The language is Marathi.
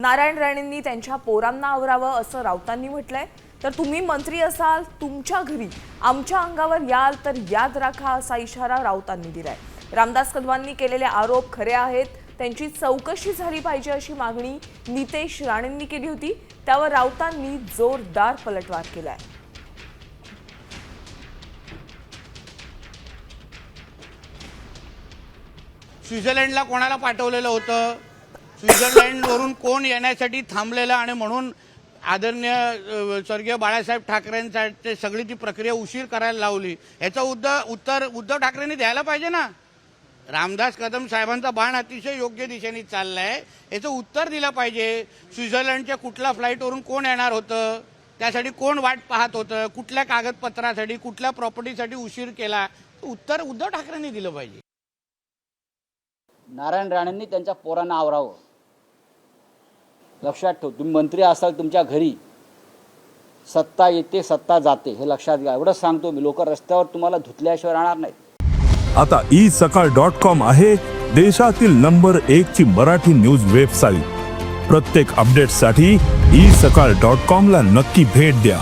नारायण राणेंनी त्यांच्या पोरांना आवरावं असं राऊतांनी म्हटलंय। तर तुम्ही मंत्री असाल, तुमच्या घरी आमच्या अंगावर याल तर याद राखा असा इशारा राऊतांनी दिलाय। रामदास कदमांनी केलेले आरोप खरे आहेत, त्यांची चौकशी झाली पाहिजे अशी मागणी नितेश राणेंनी केली होती। त्यावर राऊतांनी जोरदार पलटवार केलाय। स्वित्झर्लंडला कोणाला पाठवलेलं होतं, स्वित्झर्लंडवरून कोण येण्यासाठी थांबलेलं आणि म्हणून आदरणीय स्वर्गीय बाळासाहेब ठाकरेंसाठी सगळी ती प्रक्रिया उशीर करायला लावली, याचं उत्तर उद्धव ठाकरेंनी द्यायला पाहिजे ना। रामदास कदम साहेबांचा बाण अतिशय योग्य दिशेने चाललाय, याचं उत्तर दिलं पाहिजे। स्वित्झर्लंडच्या कुठल्या फ्लाईटवरून कोण येणार होतं, त्यासाठी कोण वाट पाहत होतं, कुठल्या कागदपत्रासाठी कुठल्या प्रॉपर्टीसाठी उशीर केला, उत्तर उद्धव ठाकरेंनी दिलं पाहिजे। नारायण राणेंनी त्यांच्या पोरांना आवरावं। लक्षात ठेव, तुम्ही मंत्री असाल, तुमच्या घरी सत्ता येते सत्ता जाते, हे लक्षात घ्या। एवढंच सांगतो मी, लोक रस्त्यावर तुम्हाला धुतल्याशिवाय राहणार नाहीत। आता isakal.com आहे देशातील नंबर 1 ची मराठी न्यूज वेबसाईट। प्रत्येक अपडेटसाठी isakal.com ला नक्की भेट द्या।